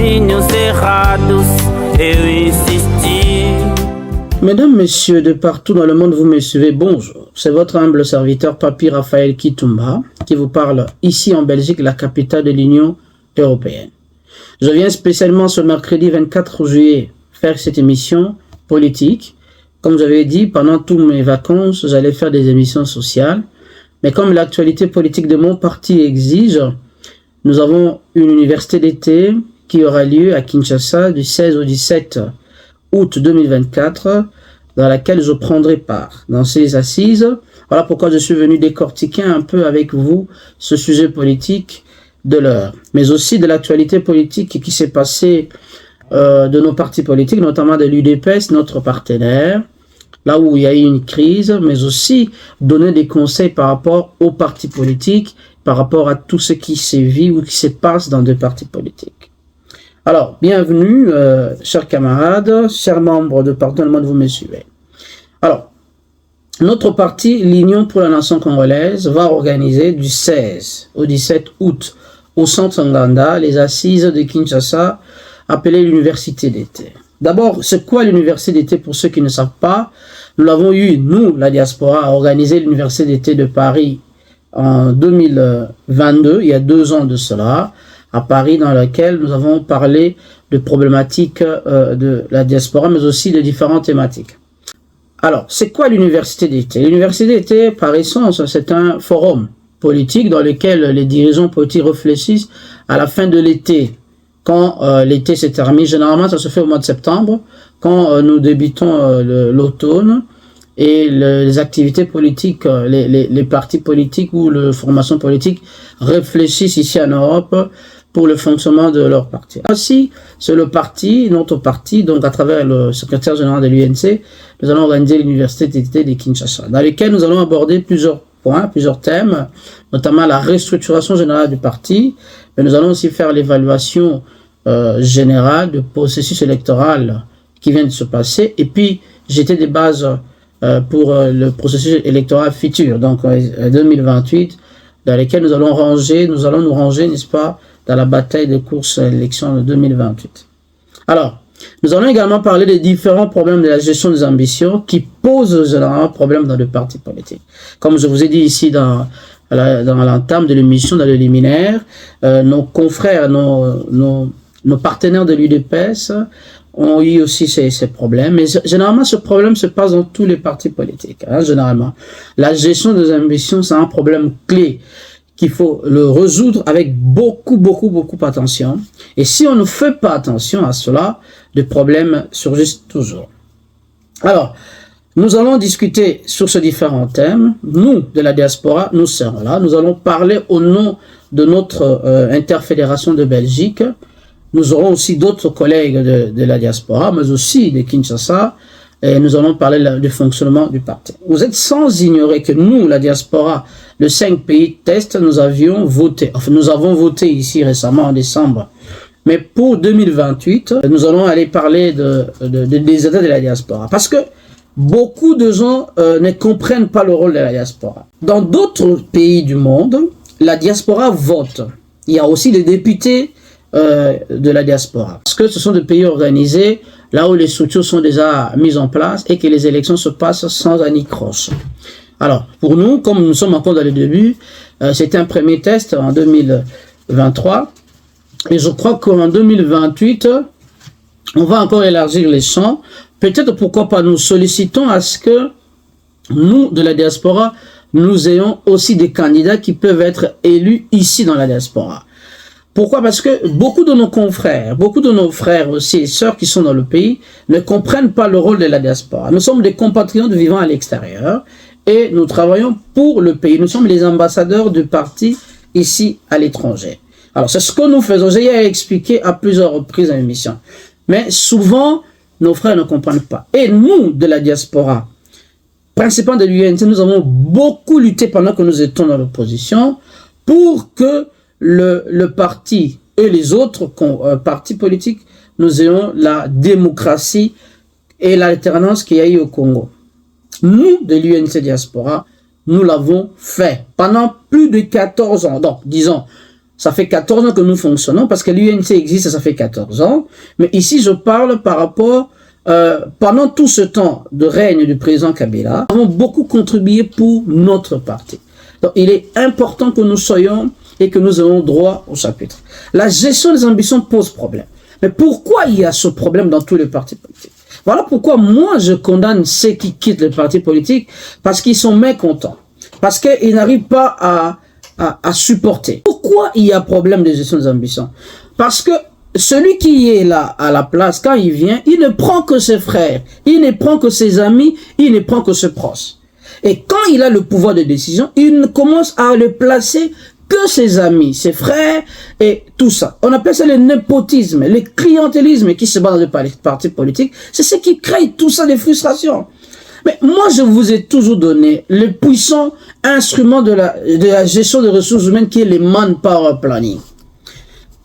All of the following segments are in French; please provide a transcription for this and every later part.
caminhos errados, eu insisti. Mesdames, messieurs, de partout dans le monde, vous me suivez, bonjour. C'est votre humble serviteur, Papi Raphaël Kitumba, qui vous parle ici en Belgique, la capitale de l'Union européenne. Je viens spécialement ce mercredi 24 juillet faire cette émission politique. Comme j'avais dit, pendant toutes mes vacances, j'allais faire des émissions sociales. Mais comme l'actualité politique de mon parti exige, nous avons une université d'été qui aura lieu à Kinshasa du 16 au 17 août 2024, dans laquelle je prendrai part dans ces assises. Voilà pourquoi je suis venu décortiquer un peu avec vous ce sujet politique de l'heure, mais aussi de l'actualité politique qui s'est passée de nos partis politiques, notamment de l'UDPS, notre partenaire, là où il y a eu une crise, mais aussi donner des conseils par rapport aux partis politiques, par rapport à tout ce qui se vit ou qui se passe dans des partis politiques. Alors, bienvenue, chers camarades, chers membres de partout dans le monde, vous me suivez. Alors, notre parti, l'Union pour la Nation congolaise, va organiser du 16 au 17 août au centre Nganda les assises de Kinshasa, appelées l'université d'été. D'abord, c'est quoi l'université d'été pour ceux qui ne savent pas? Nous l'avons eu, nous, la diaspora, à organiser l'université d'été de Paris en 2022, il y a 2 ans de cela, à Paris, dans laquelle nous avons parlé de problématiques de la diaspora, mais aussi de différentes thématiques. Alors, c'est quoi l'université d'été? L'université d'été, par essence, c'est un forum politique dans lequel les dirigeants politiques réfléchissent à la fin de l'été. Quand l'été se termine, généralement ça se fait au mois de septembre, quand nous débutons l'automne, et les activités politiques, les partis politiques ou les formations politiques réfléchissent ici en Europe pour le fonctionnement de leur parti. Ainsi, c'est le parti, notre parti, donc à travers le secrétaire général de l'UNC, nous allons organiser l'université d'été de Kinshasa, dans lesquelles nous allons aborder plusieurs points, plusieurs thèmes, notamment la restructuration générale du parti, mais nous allons aussi faire l'évaluation générale du processus électoral qui vient de se passer, et puis jeter des bases pour le processus électoral futur, donc 2028, dans lesquels nous allons nous ranger, n'est-ce pas, dans la bataille de course à l'élection de 2028. Alors, nous allons également parler des différents problèmes de la gestion des ambitions qui posent généralement problème dans le parti politique. Comme je vous ai dit ici dans l'entame de l'émission, dans le liminaire, nos confrères, nos partenaires de l'UDPS ont eu aussi ces problèmes. Mais généralement, ce problème se passe dans tous les partis politiques. Généralement, la gestion des ambitions, c'est un problème clé qu'il faut le résoudre avec beaucoup d'attention. Et si on ne fait pas attention à cela, des problèmes surgissent toujours. Alors, nous allons discuter sur ces différents thèmes. Nous, de la diaspora, nous serons là. Nous allons parler au nom de notre interfédération de Belgique. Nous aurons aussi d'autres collègues de la diaspora, mais aussi de Kinshasa, et nous allons parler du fonctionnement du parti. Vous êtes sans ignorer que nous, la diaspora, le 5 pays test, nous avons voté ici récemment en décembre. Mais pour 2028, nous allons aller parler des États de la diaspora. Parce que beaucoup de gens ne comprennent pas le rôle de la diaspora. Dans d'autres pays du monde, la diaspora vote. Il y a aussi des députés de la diaspora. Parce que ce sont des pays organisés, là où les structures sont déjà mises en place et que les élections se passent sans anicroche. Alors, pour nous, comme nous sommes encore dans le début, c'était un premier test en 2023. Et je crois qu'en 2028, on va encore élargir les champs. Peut-être, pourquoi pas, nous sollicitons à ce que nous, de la diaspora, nous ayons aussi des candidats qui peuvent être élus ici dans la diaspora. Pourquoi? Parce que beaucoup de nos confrères, beaucoup de nos frères aussi et sœurs qui sont dans le pays ne comprennent pas le rôle de la diaspora. Nous sommes des compatriotes vivant à l'extérieur et nous travaillons pour le pays. Nous sommes les ambassadeurs du parti ici à l'étranger. Alors, c'est ce que nous faisons. J'ai expliqué à plusieurs reprises dans l'émission. Mais souvent, nos frères ne comprennent pas. Et nous, de la diaspora, principalement de l'UNC, nous avons beaucoup lutté pendant que nous étions dans l'opposition pour que le parti et les autres partis politiques, nous ayons la démocratie et l'alternance qu'il y a eu au Congo. Nous, de l'UNC Diaspora, nous l'avons fait pendant plus de 14 ans. Donc, disons, ça fait 14 ans que nous fonctionnons, parce que l'UNC existe, ça fait 14 ans. Mais ici, je parle par rapport, pendant tout ce temps de règne du président Kabila, nous avons beaucoup contribué pour notre parti. Donc, il est important que nous soyons et que nous ayons droit au chapitre. La gestion des ambitions pose problème. Mais pourquoi il y a ce problème dans tous les partis politiques? Voilà pourquoi moi, je condamne ceux qui quittent les partis politiques, parce qu'ils sont mécontents, parce qu'ils n'arrivent pas à supporter. Pourquoi il y a problème de gestion des ambitions? Parce que celui qui est là à la place, quand il vient, il ne prend que ses frères, il ne prend que ses amis, il ne prend que ses proches. Et quand il a le pouvoir de décision, il ne commence à le placer que ses amis, ses frères et tout ça. On appelle ça le népotisme, le clientélisme qui se bat dans les partis politiques. C'est ce qui crée tout ça, des frustrations. Mais moi, je vous ai toujours donné le puissant instrument de la gestion des ressources humaines qui est le manpower planning.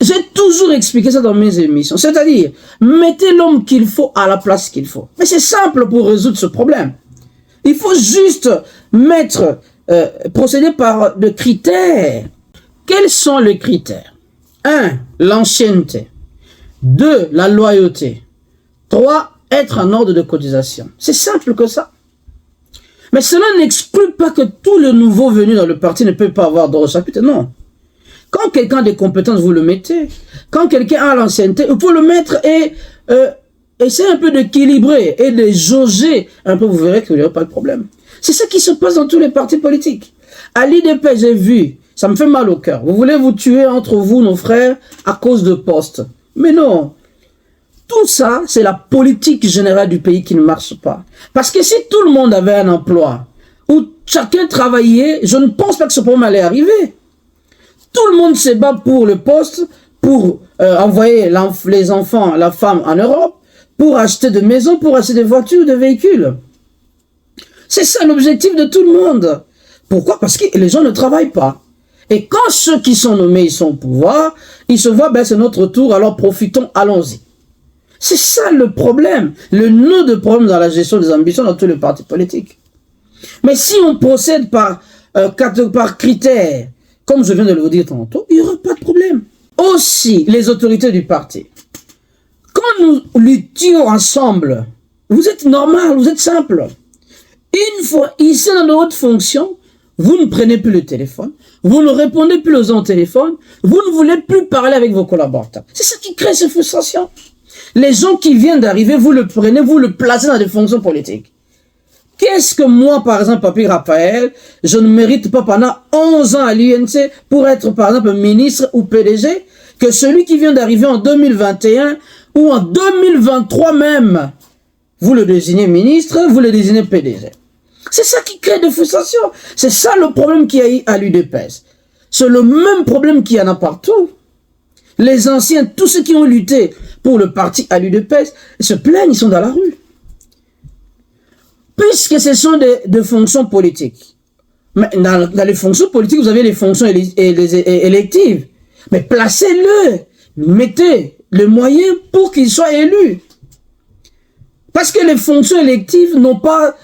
J'ai toujours expliqué ça dans mes émissions. C'est-à-dire, mettez l'homme qu'il faut à la place qu'il faut. Mais c'est simple pour résoudre ce problème. Il faut juste procéder par des critères. Quels sont les critères? 1. L'ancienneté. 2. La loyauté. 3. Être en ordre de cotisation. C'est simple que ça. Mais cela n'exclut pas que tout le nouveau venu dans le parti ne peut pas avoir droit au chapitre. Non. Quand quelqu'un a des compétences, vous le mettez. Quand quelqu'un a l'ancienneté, il faut le mettre et essayer un peu d'équilibrer et de jauger un peu, vous verrez qu'il n'y aura pas de problème. C'est ce qui se passe dans tous les partis politiques. À l'IDP, j'ai vu, ça me fait mal au cœur. Vous voulez vous tuer entre vous, nos frères, à cause de postes. Mais non. Tout ça, c'est la politique générale du pays qui ne marche pas. Parce que si tout le monde avait un emploi, où chacun travaillait, je ne pense pas que ce problème allait arriver. Tout le monde se bat pour le poste, pour envoyer les enfants, la femme en Europe, pour acheter des maisons, pour acheter des voitures, des véhicules. C'est ça l'objectif de tout le monde. Pourquoi? Parce que les gens ne travaillent pas. Et quand ceux qui sont nommés, ils sont au pouvoir, ils se voient, ben c'est notre tour, alors profitons, allons-y. C'est ça le problème, le nœud de problème dans la gestion des ambitions dans tous les partis politiques. Mais si on procède par critères, comme je viens de le vous dire tantôt, il n'y aura pas de problème. Aussi, les autorités du parti. Quand nous luttions ensemble, vous êtes normal, vous êtes simple. Une fois ici dans nos hautes fonctions, vous ne prenez plus le téléphone, vous ne répondez plus aux gens au téléphone, vous ne voulez plus parler avec vos collaborateurs. C'est ça qui crée ces frustrations. Les gens qui viennent d'arriver, vous le prenez, vous le placez dans des fonctions politiques. Qu'est-ce que moi, par exemple, Papi Raphaël, je ne mérite pas pendant 11 ans à l'UNC pour être, par exemple, ministre ou PDG, que celui qui vient d'arriver en 2021 ou en 2023 même, vous le désignez ministre, vous le désignez PDG. C'est ça qui crée des frustrations. C'est ça le problème qu'il y a eu à l'UDPS. C'est le même problème qu'il y en a partout. Les anciens, tous ceux qui ont lutté pour le parti à l'UDPS, se plaignent, ils sont dans la rue. Puisque ce sont des fonctions politiques. Mais dans les fonctions politiques, vous avez les fonctions électives. Mais placez-le, mettez les moyens pour qu'ils soient élus. Parce que les fonctions électives n'ont pas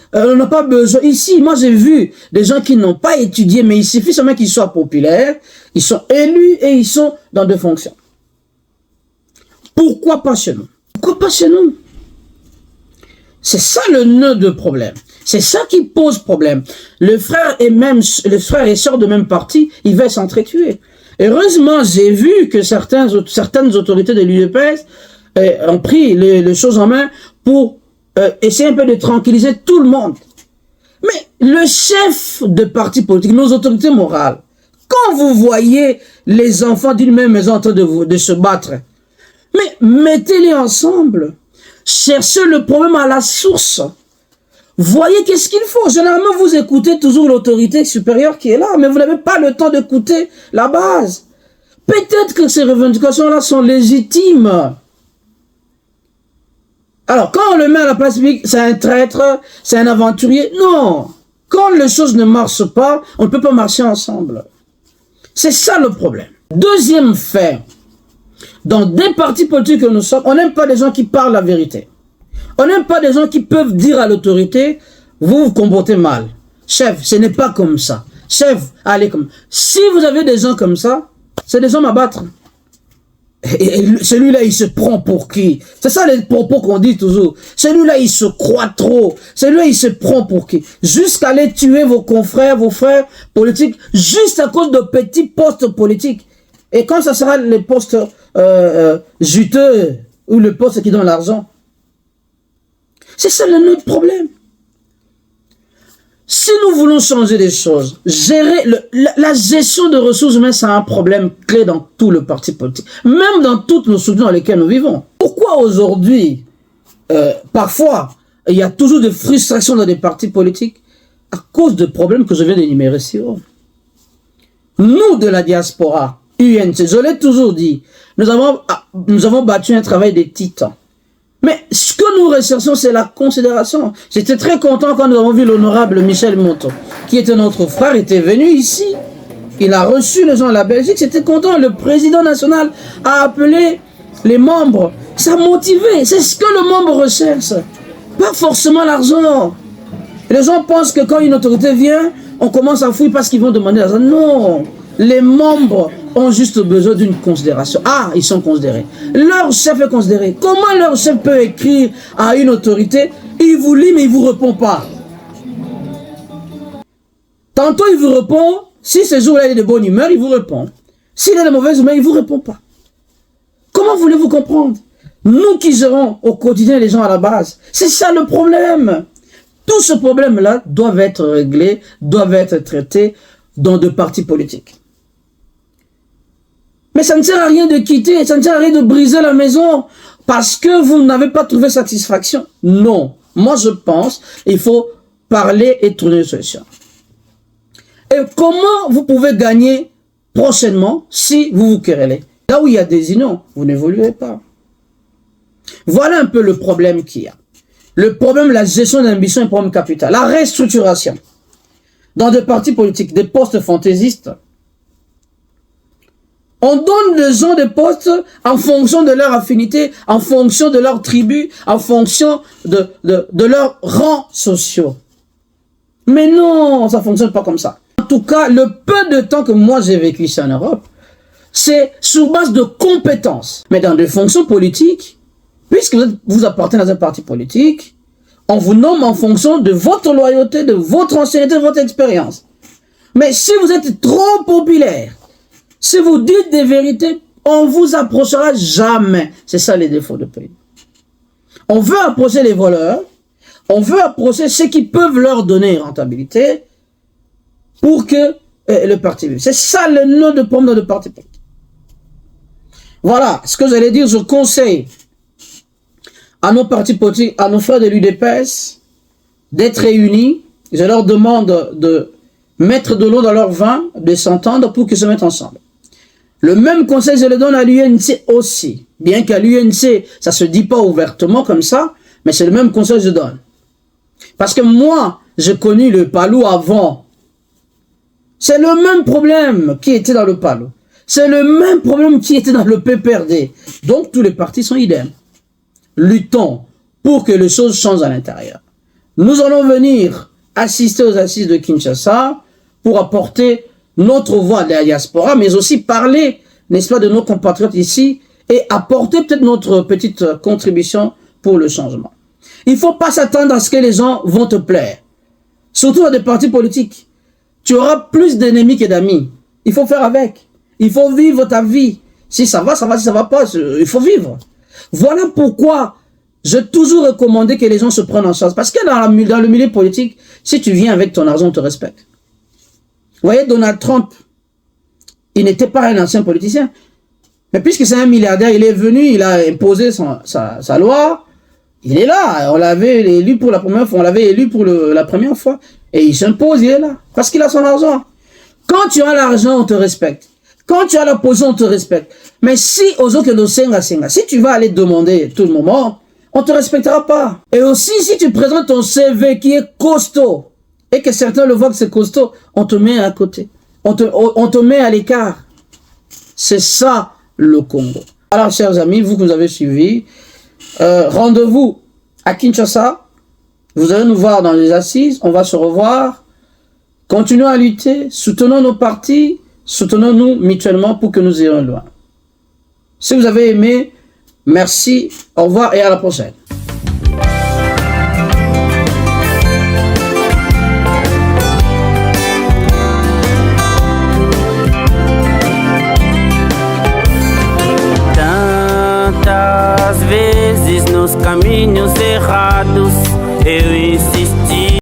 besoin. Ici, moi j'ai vu des gens qui n'ont pas étudié, mais il suffit seulement qu'ils soient populaires, ils sont élus et ils sont dans des fonctions. Pourquoi pas chez nous? Pourquoi pas chez nous? C'est ça le nœud de problème. C'est ça qui pose problème. Les frères et sœurs de même parti, ils veulent s'entretuer. Heureusement, j'ai vu que certaines autorités de l'UDPS ont pris les choses en main pour essayer un peu de tranquilliser tout le monde. Mais le chef de parti politique, nos autorités morales, quand vous voyez les enfants d'une même maison en train de se battre, mais mettez-les ensemble. Cherchez le problème à la source. Voyez qu'est-ce qu'il faut. Généralement, vous écoutez toujours l'autorité supérieure qui est là, mais vous n'avez pas le temps d'écouter la base. Peut-être que ces revendications-là sont légitimes. Alors, quand on le met à la place publique, c'est un traître, c'est un aventurier. Non. Quand les choses ne marchent pas, on ne peut pas marcher ensemble. C'est ça le problème. Deuxième fait. Dans des partis politiques que nous sommes, on n'aime pas des gens qui parlent la vérité. On n'aime pas des gens qui peuvent dire à l'autorité, vous vous comportez mal. Chef, ce n'est pas comme ça. Chef, allez comme ça. Si vous avez des gens comme ça, C'est des hommes à battre. Et celui-là, il se prend pour qui? C'est ça les propos qu'on dit toujours. Celui-là, il se croit trop. Celui-là, il se prend pour qui? Jusqu'à aller tuer vos confrères, vos frères politiques, juste à cause de petits postes politiques. Et quand ça sera les postes juteux, ou le poste qui donne l'argent, c'est ça notre problème. Si nous voulons changer des choses, gérer la gestion de ressources humaines, c'est un problème clé dans tout le parti politique, même dans toutes nos structures dans lesquelles nous vivons. Pourquoi aujourd'hui, parfois, il y a toujours des frustrations dans des partis politiques à cause de problèmes que je viens d'énumérer ici. Nous, de la diaspora, UNC, je l'ai toujours dit, nous avons battu un travail des titans. Mais ce que nous recherchons, c'est la considération. J'étais très content quand nous avons vu l'honorable Michel Monto, qui était notre frère, était venu ici. Il a reçu les gens de la Belgique, c'était content. Le président national a appelé les membres. Ça a motivé, c'est ce que le membre recherche. Pas forcément l'argent. Les gens pensent que quand une autorité vient, on commence à fouiller parce qu'ils vont demander l'argent. Non, les membres ont juste besoin d'une considération. Ah, ils sont considérés. Leur chef est considéré. Comment leur chef peut écrire à une autorité? Il vous lit, mais il ne vous répond pas. Tantôt, il vous répond. Si ce jour-là, il est de bonne humeur, il vous répond. S'il est de mauvaise humeur, il ne vous répond pas. Comment voulez-vous comprendre? Nous qui gérons au quotidien les gens à la base, c'est ça le problème. Tout ce problème-là doit être réglé, doit être traité dans deux partis politiques. Mais ça ne sert à rien de quitter, ça ne sert à rien de briser la maison parce que vous n'avez pas trouvé satisfaction. Non, moi je pense qu'il faut parler et trouver une solution. Et comment vous pouvez gagner prochainement si vous vous querellez? Là où il y a des unions, vous n'évoluez pas. Voilà un peu le problème qu'il y a. Le problème, la gestion d'ambition et le problème capital. La restructuration. Dans des partis politiques, des postes fantaisistes, on donne les gens des postes en fonction de leur affinité, en fonction de leur tribu, en fonction de leurs rangs sociaux. Mais non, ça ne fonctionne pas comme ça. En tout cas, le peu de temps que moi j'ai vécu ici en Europe, c'est sur base de compétences. Mais dans des fonctions politiques, puisque vous appartenez dans un parti politique, on vous nomme en fonction de votre loyauté, de votre ancienneté, de votre expérience. Mais si vous êtes trop populaire, si vous dites des vérités, on ne vous approchera jamais. C'est ça les défauts de pays. On veut approcher les voleurs, on veut approcher ceux qui peuvent leur donner une rentabilité pour que le parti vive. C'est ça le nom de problème de parti politique. Voilà ce que j'allais dire. Je conseille à nos partis politiques, à nos frères de l'UDPS, d'être réunis. Je leur demande de mettre de l'eau dans leur vin, de s'entendre pour qu'ils se mettent ensemble. Le même conseil, je le donne à l'UNC aussi. Bien qu'à l'UNC, ça ne se dit pas ouvertement comme ça, mais c'est le même conseil que je donne. Parce que moi, j'ai connu le PALU avant. C'est le même problème qui était dans le PALU. C'est le même problème qui était dans le PPRD. Donc, tous les partis sont idem. Luttons pour que les choses changent à l'intérieur. Nous allons venir assister aux assises de Kinshasa pour apporter notre voix de la diaspora, mais aussi parler, n'est-ce pas, de nos compatriotes ici et apporter peut-être notre petite contribution pour le changement. Il ne faut pas s'attendre à ce que les gens vont te plaire. Surtout dans des partis politiques. Tu auras plus d'ennemis que d'amis. Il faut faire avec. Il faut vivre ta vie. Si ça va, ça va. Si ça ne va pas, il faut vivre. Voilà pourquoi j'ai toujours recommandé que les gens se prennent en charge. Parce que dans le milieu politique, si tu viens avec ton argent, on te respecte. Vous voyez, Donald Trump, il n'était pas un ancien politicien. Mais puisque c'est un milliardaire, il est venu, il a imposé sa loi. Il est là. On l'avait élu pour la première fois. On l'avait élu pour la première fois. Et il s'impose, il est là. Parce qu'il a son argent. Quand tu as l'argent, on te respecte. Quand tu as la position, on te respecte. Mais si, si tu vas aller demander tout le moment, on ne te respectera pas. Et aussi, si tu présentes ton CV qui est costaud, et que certains le voient que c'est costaud, on te met à côté. On te met à l'écart. C'est ça, le Congo. Alors, chers amis, vous que nous avez suivis, rendez-vous à Kinshasa. Vous allez nous voir dans les assises. On va se revoir. Continuons à lutter. Soutenons nos partis. Soutenons-nous mutuellement pour que nous irions loin. Si vous avez aimé, merci, au revoir et à la prochaine. Tantas vezes nos caminhos errados eu insisti.